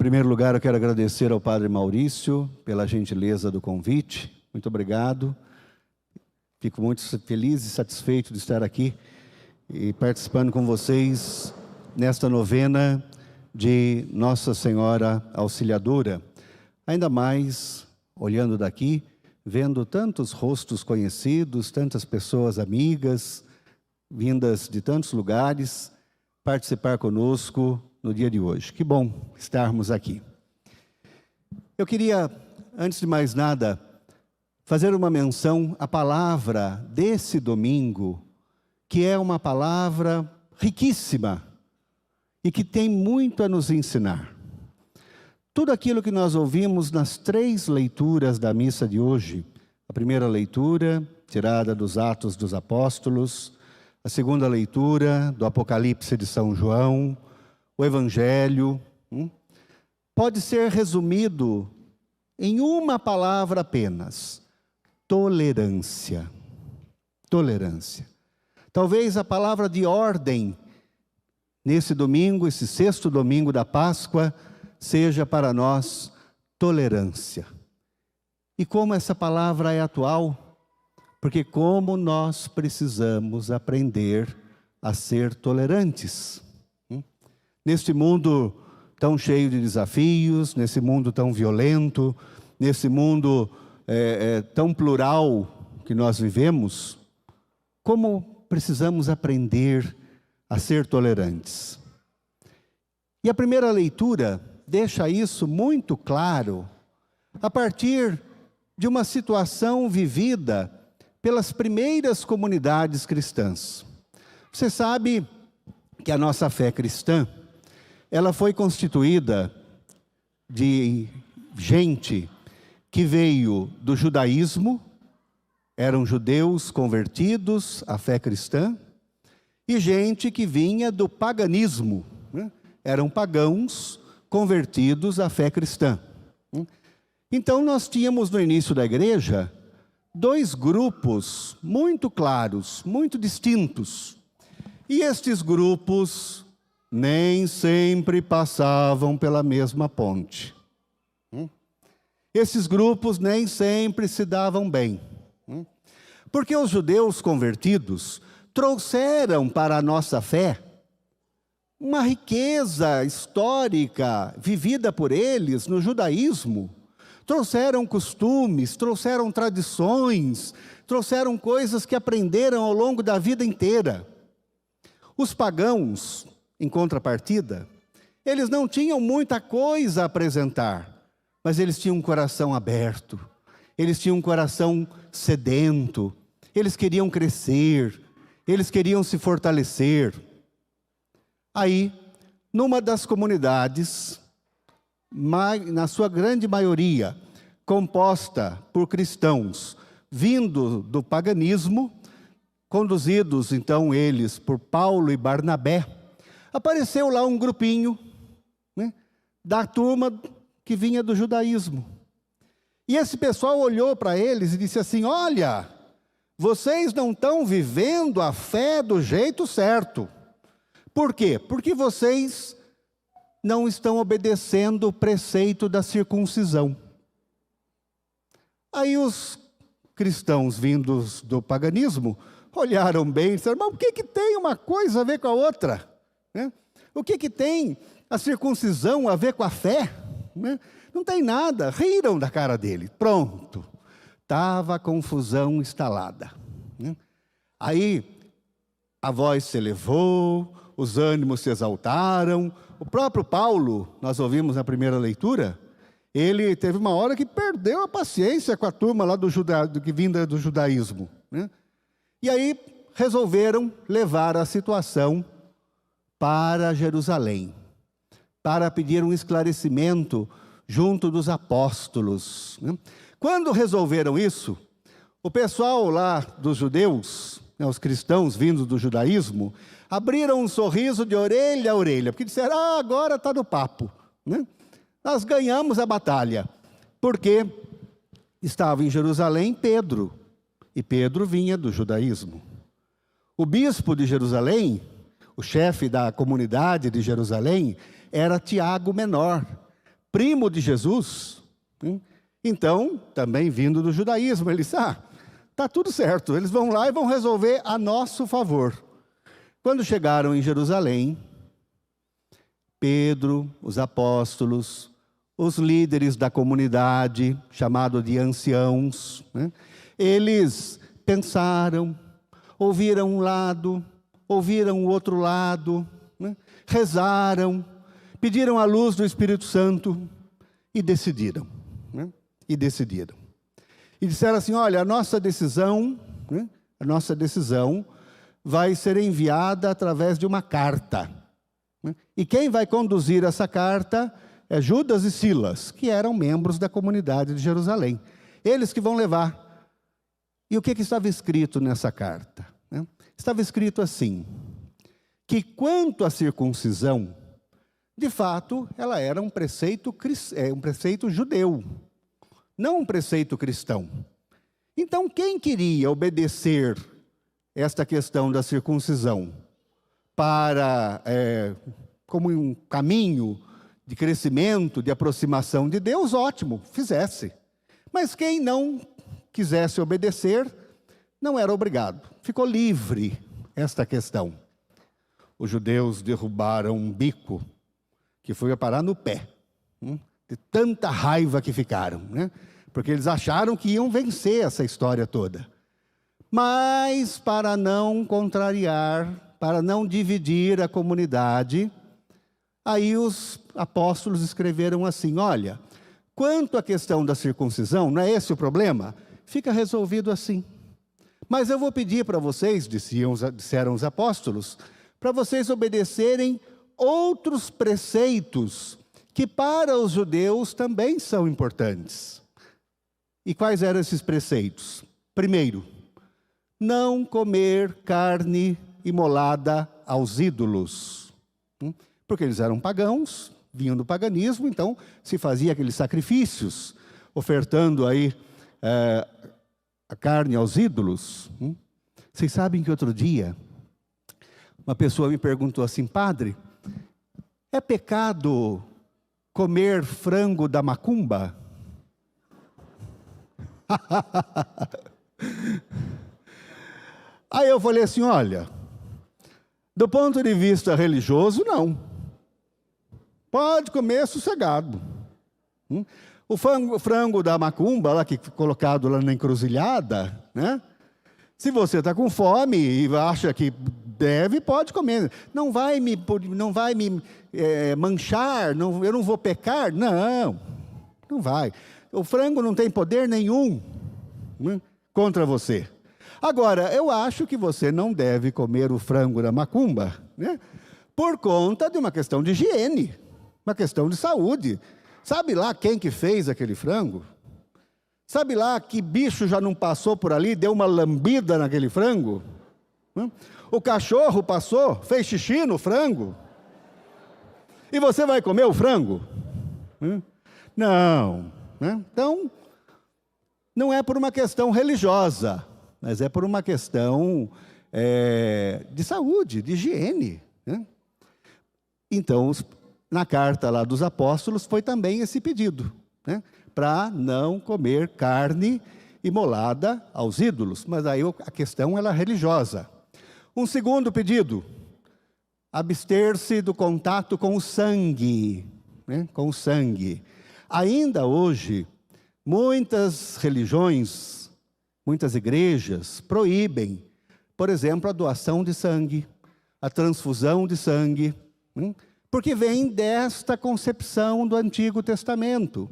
primeiro lugar, eu quero agradecer ao Padre Maurício pela gentileza do convite. Muito obrigado. Fico muito feliz e satisfeito de estar aqui e participando com vocês nesta novena de Nossa Senhora Auxiliadora. Ainda mais, olhando daqui, vendo tantos rostos conhecidos, tantas pessoas amigas, vindas de tantos lugares, participar conosco no dia de hoje. Que bom estarmos aqui. Eu queria, antes de mais nada, fazer uma menção à palavra desse domingo, que é uma palavra riquíssima e que tem muito a nos ensinar. Tudo aquilo que nós ouvimos nas 3 leituras da missa de hoje, a primeira leitura, tirada dos Atos dos Apóstolos, a segunda leitura do Apocalipse de São João, o Evangelho, pode ser resumido em uma palavra apenas: tolerância. Tolerância. Talvez a palavra de ordem nesse domingo, esse 6º domingo da Páscoa, seja para nós tolerância. E como essa palavra é atual? Porque como nós precisamos aprender a ser tolerantes. Neste mundo tão cheio de desafios, nesse mundo tão violento, nesse mundo tão plural que nós vivemos, como precisamos aprender a ser tolerantes. E a primeira leitura deixa isso muito claro a partir de uma situação vivida pelas primeiras comunidades cristãs. Você sabe que a nossa fé cristã, ela foi constituída de gente que veio do judaísmo, eram judeus convertidos à fé cristã, e gente que vinha do paganismo, eram pagãos convertidos à fé cristã. Então nós tínhamos no início da igreja 2 grupos muito claros, muito distintos. E estes grupos nem sempre passavam pela mesma ponte. Esses grupos nem sempre se davam bem. Porque os judeus convertidos trouxeram para a nossa fé uma riqueza histórica vivida por eles no judaísmo. Trouxeram costumes, trouxeram tradições, trouxeram coisas que aprenderam ao longo da vida inteira. Os pagãos, em contrapartida, eles não tinham muita coisa a apresentar, mas eles tinham um coração aberto, eles tinham um coração sedento, eles queriam crescer, eles queriam se fortalecer. Aí, numa das comunidades, na sua grande maioria, composta por cristãos vindo do paganismo, conduzidos então eles por Paulo e Barnabé, apareceu lá um grupinho, da turma que vinha do judaísmo. E esse pessoal olhou para eles e disse assim: olha, vocês não estão vivendo a fé do jeito certo. Por quê? Porque vocês não estão obedecendo o preceito da circuncisão. Aí os cristãos vindos do paganismo olharam bem e disseram: mas o que tem uma coisa a ver com a outra? O que tem a circuncisão a ver com a fé? Não tem nada. Riram da cara dele. Pronto. Estava a confusão instalada. Aí a voz se elevou, os ânimos se exaltaram. O próprio Paulo, nós ouvimos na primeira leitura, ele teve uma hora que perdeu a paciência com a turma lá que vinda do judaísmo. E aí resolveram levar a situação para Jerusalém, para pedir um esclarecimento junto dos apóstolos. Quando resolveram isso, o pessoal lá dos judeus, os cristãos vindos do judaísmo, abriram um sorriso de orelha a orelha, porque disseram: agora está no papo. Nós ganhamos a batalha, porque estava em Jerusalém Pedro, e Pedro vinha do judaísmo. O bispo de Jerusalém, o chefe da comunidade de Jerusalém, era Tiago Menor. primo de Jesus, então, também vindo do judaísmo, ele disse, está tudo certo, eles vão lá e vão resolver a nosso favor. Quando chegaram em Jerusalém, Pedro, os apóstolos, os líderes da comunidade, chamado de anciãos, eles pensaram, ouviram um lado, ouviram o outro lado, rezaram, pediram a luz do Espírito Santo e decidiram. E disseram assim, olha, a nossa decisão vai ser enviada através de uma carta. E quem vai conduzir essa carta é Judas e Silas, que eram membros da comunidade de Jerusalém. Eles que vão levar. E o que estava escrito nessa carta? Estava escrito assim, que quanto à circuncisão, de fato, ela era um preceito judeu, não um preceito cristão. Então, quem queria obedecer esta questão da circuncisão como um caminho de crescimento, de aproximação de Deus, ótimo, fizesse. Mas quem não quisesse obedecer, não era obrigado. Ficou livre esta questão. Os judeus derrubaram um bico que foi a parar no pé, de tanta raiva que ficaram, porque eles acharam que iam vencer essa história toda. Mas, para não contrariar, para não dividir a comunidade, aí os apóstolos escreveram assim, olha, quanto à questão da circuncisão, não é esse o problema? Fica resolvido assim. Mas eu vou pedir para vocês, disseram os apóstolos, para vocês obedecerem outros preceitos que para os judeus também são importantes. E quais eram esses preceitos? Primeiro, não comer carne imolada aos ídolos. Porque eles eram pagãos, vinham do paganismo, então se fazia aqueles sacrifícios, ofertando aí a carne aos ídolos. Vocês sabem que outro dia, uma pessoa me perguntou assim, padre, é pecado comer frango da macumba? Aí eu falei assim, olha, do ponto de vista religioso, não. Pode comer sossegado. O frango da macumba, lá que colocado lá na encruzilhada, se você está com fome e acha que deve, pode comer. Não vai me manchar, eu não vou pecar? Não vai. O frango não tem poder nenhum contra você. Agora, eu acho que você não deve comer o frango da macumba, por conta de uma questão de higiene, uma questão de saúde. Sabe lá quem que fez aquele frango? Sabe lá que bicho já não passou por ali, deu uma lambida naquele frango? O cachorro passou, fez xixi no frango? E você vai comer o frango? Não. Então, não é por uma questão religiosa, mas é por uma questão de saúde, de higiene. Então, na carta lá dos apóstolos, foi também esse pedido, para não comer carne imolada aos ídolos. Mas aí a questão é religiosa. Um segundo pedido, abster-se do contato com o sangue. Com o sangue. Ainda hoje, muitas religiões, muitas igrejas proíbem, por exemplo, a doação de sangue, a transfusão de sangue, porque vem desta concepção do Antigo Testamento.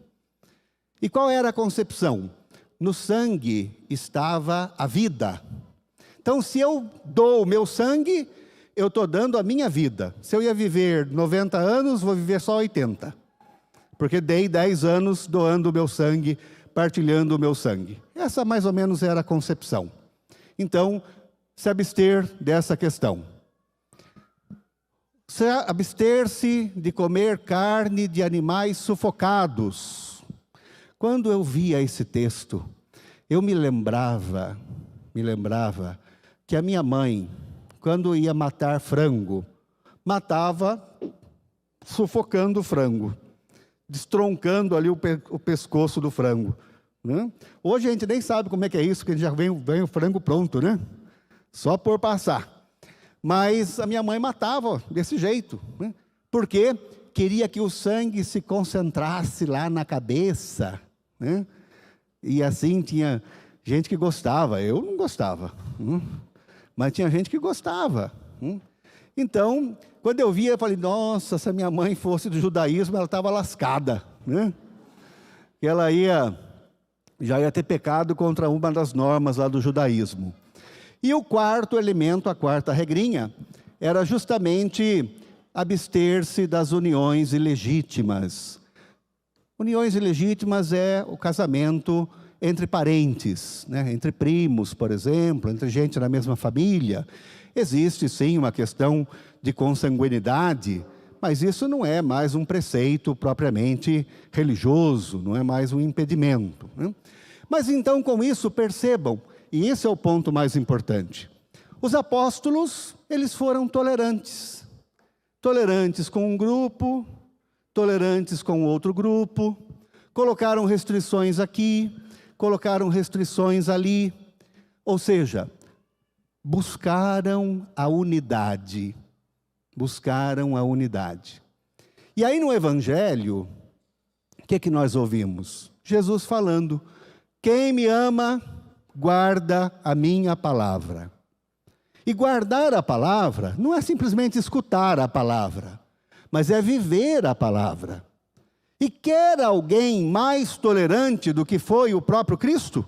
E qual era a concepção? No sangue estava a vida. Então, se eu dou o meu sangue, eu estou dando a minha vida. Se eu ia viver 90 anos, vou viver só 80. Porque dei 10 anos doando o meu sangue, partilhando o meu sangue. Essa mais ou menos era a concepção. Então, se abster dessa questão. Abster-se de comer carne de animais sufocados. Quando eu via esse texto, eu me lembrava que a minha mãe, quando ia matar frango, matava sufocando o frango. destroncando ali o pescoço do frango, né? Hoje a gente nem sabe como é que é isso, porque já vem o frango pronto, né? Só por passar. Mas a minha mãe matava desse jeito, né? Porque queria que o sangue se concentrasse lá na cabeça, né? E assim tinha gente que gostava, eu não gostava, mas tinha gente que gostava. Então, quando eu via, eu falei, nossa, se a minha mãe fosse do judaísmo, ela estava lascada, né? Que ela já ia ter pecado contra uma das normas lá do judaísmo. E o quarto elemento, a quarta regrinha, era justamente abster-se das uniões ilegítimas. Uniões ilegítimas é o casamento entre parentes, né? Entre primos, por exemplo, entre gente da mesma família. Existe sim uma questão de consanguinidade, mas isso não é mais um preceito propriamente religioso, não é mais um impedimento, né? Mas então com isso percebam, e esse é o ponto mais importante, os apóstolos, eles foram tolerantes. Tolerantes com um grupo, tolerantes com outro grupo, colocaram restrições aqui, colocaram restrições ali, ou seja, buscaram a unidade, buscaram a unidade. E aí no Evangelho, o que nós ouvimos? Jesus falando, quem me ama, guarda a minha palavra. E guardar a palavra não é simplesmente escutar a palavra, mas é viver a palavra. E quer alguém mais tolerante do que foi o próprio Cristo?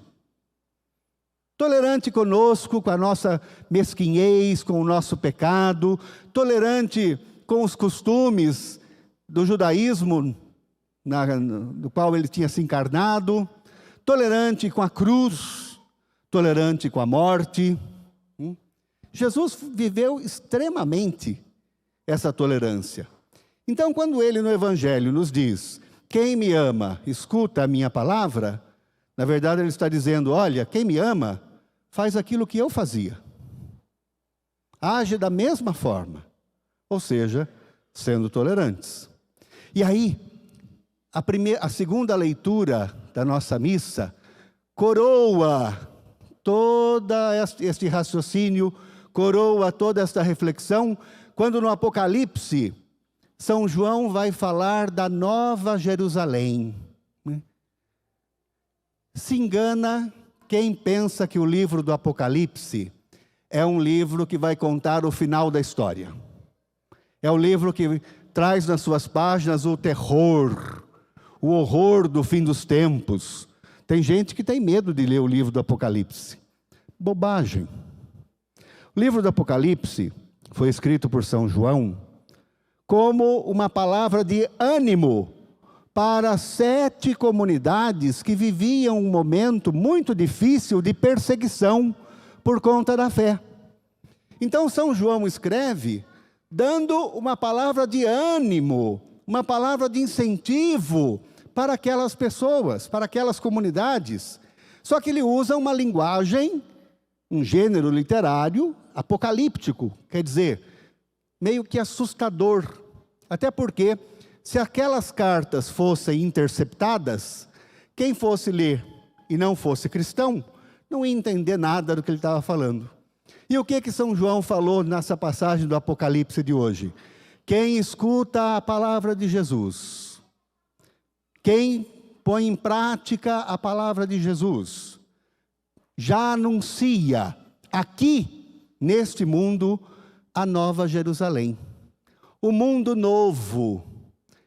Tolerante conosco, com a nossa mesquinhez, com o nosso pecado, tolerante com os costumes do judaísmo, do qual ele tinha se encarnado, tolerante com a cruz, tolerante com a morte. Jesus viveu extremamente essa tolerância. Então, quando ele no Evangelho nos diz, quem me ama, escuta a minha palavra, na verdade ele está dizendo, olha, quem me ama, faz aquilo que eu fazia. Age da mesma forma, ou seja, sendo tolerantes. E aí, a segunda leitura da nossa missa, coroa todo este raciocínio, coroa toda esta reflexão, quando no Apocalipse, São João vai falar da Nova Jerusalém. Se engana quem pensa que o livro do Apocalipse é um livro que vai contar o final da história. É um livro que traz nas suas páginas o terror, o horror do fim dos tempos. Tem gente que tem medo de ler o livro do Apocalipse. Bobagem. O livro do Apocalipse foi escrito por São João como uma palavra de ânimo para 7 comunidades que viviam um momento muito difícil de perseguição por conta da fé. Então São João escreve dando uma palavra de ânimo, uma palavra de incentivo para aquelas pessoas, para aquelas comunidades. Só que ele usa uma linguagem, um gênero literário apocalíptico, quer dizer, meio que assustador. Até porque, se aquelas cartas fossem interceptadas, quem fosse ler e não fosse cristão, não ia entender nada do que ele estava falando. E o que São João falou nessa passagem do Apocalipse de hoje? Quem escuta a palavra de Jesus, quem põe em prática a palavra de Jesus, já anuncia aqui, neste mundo, a Nova Jerusalém. O mundo novo.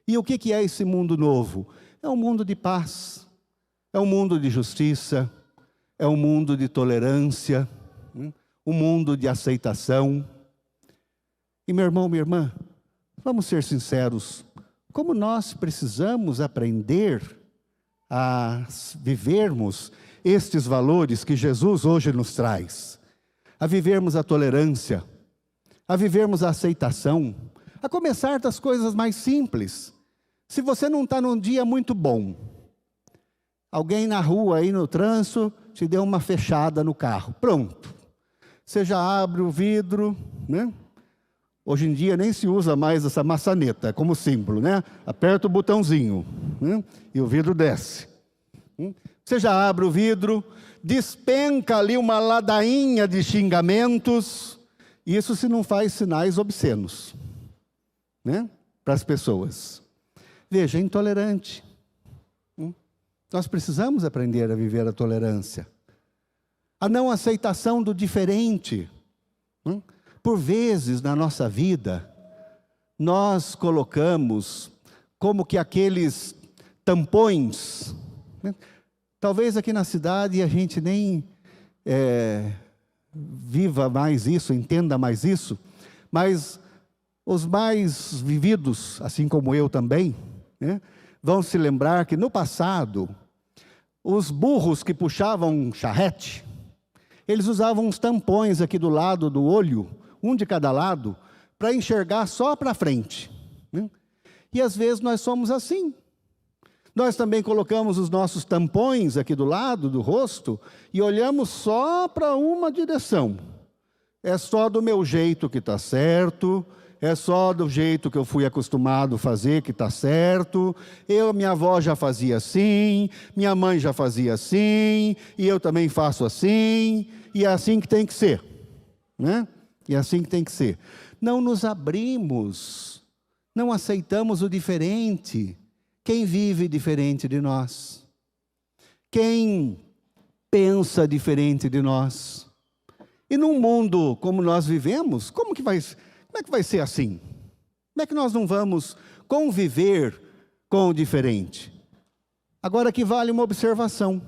E o que é esse mundo novo? É um mundo de paz, é um mundo de justiça, é um mundo de tolerância, um mundo de aceitação. E meu irmão, minha irmã, vamos ser sinceros, como nós precisamos aprender a vivermos estes valores que Jesus hoje nos traz, a vivermos a tolerância, a vivermos a aceitação, a começar das coisas mais simples. Se você não está num dia muito bom, alguém na rua, aí no trânsito, te deu uma fechada no carro, pronto. Você já abre o vidro, né? Hoje em dia nem se usa mais essa maçaneta como símbolo, né? Aperta o botãozinho, né? E o vidro desce. Você já abre o vidro, despenca ali uma ladainha de xingamentos. Isso se não faz sinais obscenos, né? Para as pessoas. Veja, é intolerante. Nós precisamos aprender a viver a tolerância. A não aceitação do diferente. Por vezes, na nossa vida, nós colocamos como que aqueles tampões, né? Talvez aqui na cidade a gente nem viva mais isso, entenda mais isso, mas os mais vividos, assim como eu também, né, vão se lembrar que no passado, os burros que puxavam charrete, eles usavam uns tampões aqui do lado do olho, um de cada lado, para enxergar só para frente, né? E às vezes nós somos assim. Nós também colocamos os nossos tampões aqui do lado do rosto e olhamos só para uma direção. É só do meu jeito que está certo, é só do jeito que eu fui acostumado a fazer que está certo. Minha avó já fazia assim, minha mãe já fazia assim, e eu também faço assim, e é assim que tem que ser, né? E é assim que tem que ser. Não nos abrimos, não aceitamos o diferente. Quem vive diferente de nós? Quem pensa diferente de nós? E num mundo como nós vivemos, como é que vai ser assim? Como é que nós não vamos conviver com o diferente? Agora aqui vale uma observação.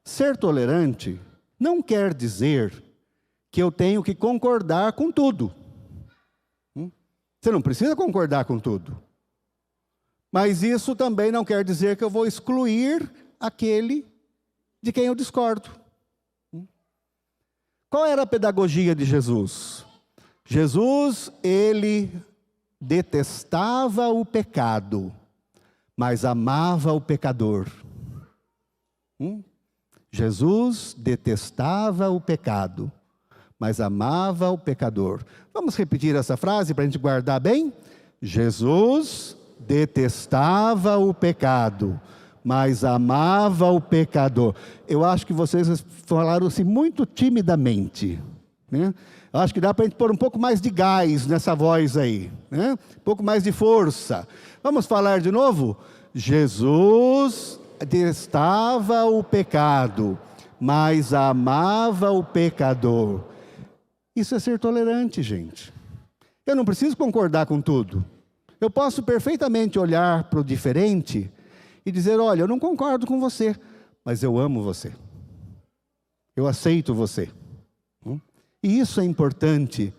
Ser tolerante não quer dizer que eu tenho que concordar com tudo. Você não precisa concordar com tudo. Mas isso também não quer dizer que eu vou excluir aquele de quem eu discordo. Qual era a pedagogia de Jesus? Jesus, ele detestava o pecado, mas amava o pecador. Jesus detestava o pecado, mas amava o pecador. Vamos repetir essa frase para a gente guardar bem? Jesus detestava o pecado, mas amava o pecador. Eu acho que vocês falaram assim muito timidamente, né? Eu acho que dá para a gente pôr um pouco mais de gás nessa voz aí, né? Um pouco mais de força. Vamos falar de novo? Jesus detestava o pecado, mas amava o pecador. Isso é ser tolerante, gente. Eu não preciso concordar com tudo. Eu posso perfeitamente olhar para o diferente e dizer, olha, eu não concordo com você, mas eu amo você. Eu aceito você. E isso é importante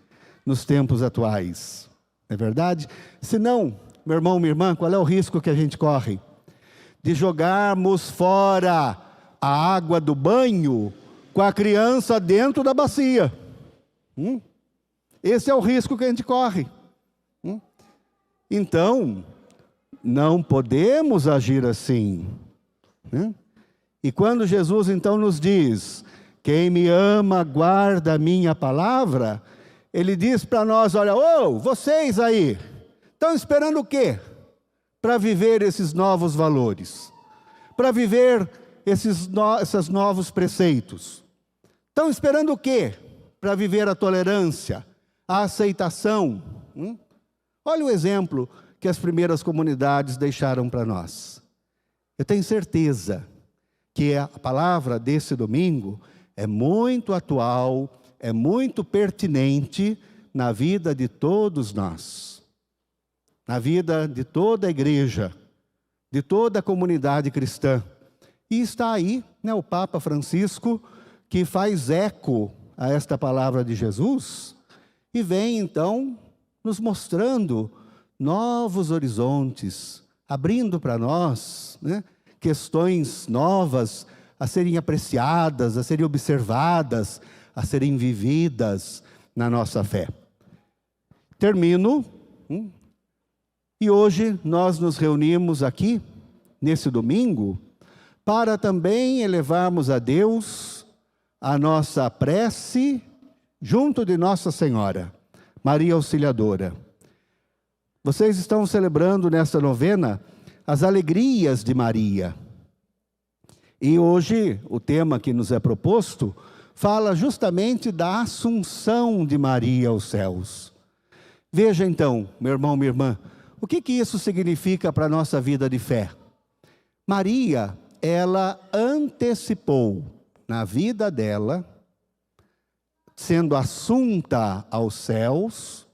nos tempos atuais. Não é verdade? Senão, meu irmão, minha irmã, qual é o risco que a gente corre? De jogarmos fora a água do banho com a criança dentro da bacia. Esse é o risco que a gente corre. Então, não podemos agir assim, né? E quando Jesus então nos diz, quem me ama guarda a minha palavra, ele diz para nós, olha, vocês aí, estão esperando o quê? Para viver esses novos valores, para viver esses novos preceitos. Estão esperando o quê? Para viver a tolerância, a aceitação. Olha o exemplo que as primeiras comunidades deixaram para nós. Eu tenho certeza que a palavra desse domingo é muito atual, é muito pertinente na vida de todos nós, na vida de toda a igreja, de toda a comunidade cristã. E está aí, né, o Papa Francisco, que faz eco a esta palavra de Jesus, e vem então nos mostrando novos horizontes, abrindo para nós, né, questões novas a serem apreciadas, a serem observadas, a serem vividas na nossa fé. Termino, e hoje nós nos reunimos aqui, nesse domingo, para também elevarmos a Deus a nossa prece junto de Nossa Senhora, Maria Auxiliadora. Vocês estão celebrando nesta novena as alegrias de Maria. E hoje, o tema que nos é proposto, fala justamente da assunção de Maria aos céus. Veja então, meu irmão, minha irmã, o que isso significa para a nossa vida de fé? Maria, ela antecipou na vida dela, sendo assunta aos céus,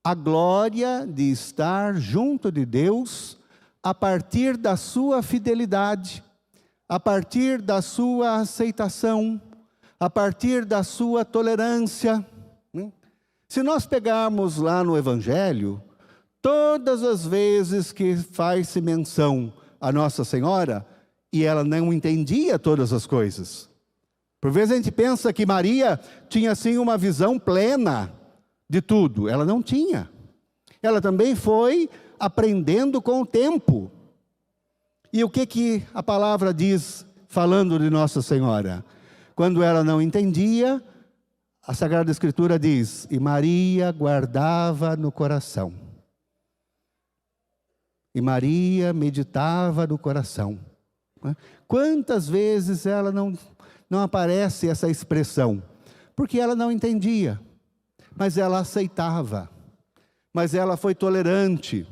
a glória de estar junto de Deus a partir da sua fidelidade, a partir da sua aceitação, a partir da sua tolerância. Se nós pegarmos lá no Evangelho, todas as vezes que faz-se menção a Nossa Senhora, e ela não entendia todas as coisas. Por vezes a gente pensa que Maria tinha assim uma visão plena de tudo. Ela não tinha. Ela também foi aprendendo com o tempo. E o que a palavra diz falando de Nossa Senhora? Quando ela não entendia, a Sagrada Escritura diz: e Maria guardava no coração. E Maria meditava no coração. Quantas vezes ela não aparece essa expressão? Porque ela não entendia, mas ela aceitava, mas ela foi tolerante,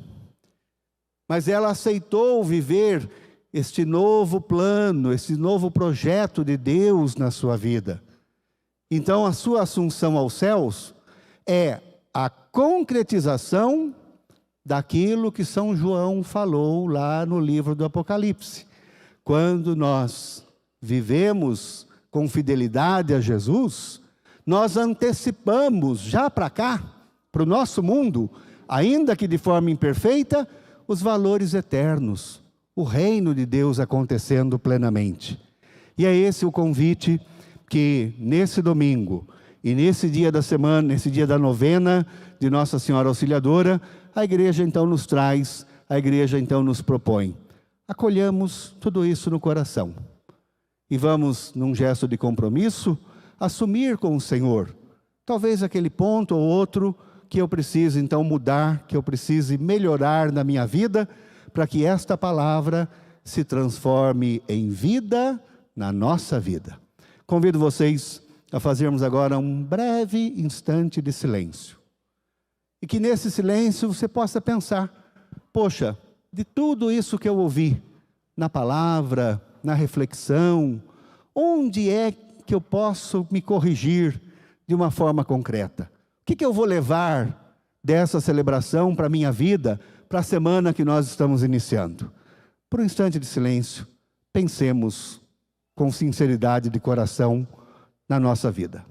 mas ela aceitou viver este novo plano, este novo projeto de Deus na sua vida. Então a sua assunção aos céus é a concretização daquilo que São João falou lá no livro do Apocalipse. Quando nós vivemos com fidelidade a Jesus, nós antecipamos já para cá, para o nosso mundo, ainda que de forma imperfeita, os valores eternos, o reino de Deus acontecendo plenamente. E é esse o convite que nesse domingo e nesse dia da semana, nesse dia da novena de Nossa Senhora Auxiliadora, a igreja então nos traz, a igreja então nos propõe. Acolhamos tudo isso no coração e vamos, num gesto de compromisso, assumir com o Senhor, talvez aquele ponto ou outro que eu precise então mudar, que eu precise melhorar na minha vida, para que esta palavra se transforme em vida na nossa vida. Convido vocês a fazermos agora um breve instante de silêncio. E que nesse silêncio você possa pensar: poxa, de tudo isso que eu ouvi, na palavra, na reflexão, onde é que eu posso me corrigir de uma forma concreta? O que eu vou levar dessa celebração para a minha vida, para a semana que nós estamos iniciando? Por um instante de silêncio, pensemos com sinceridade de coração na nossa vida.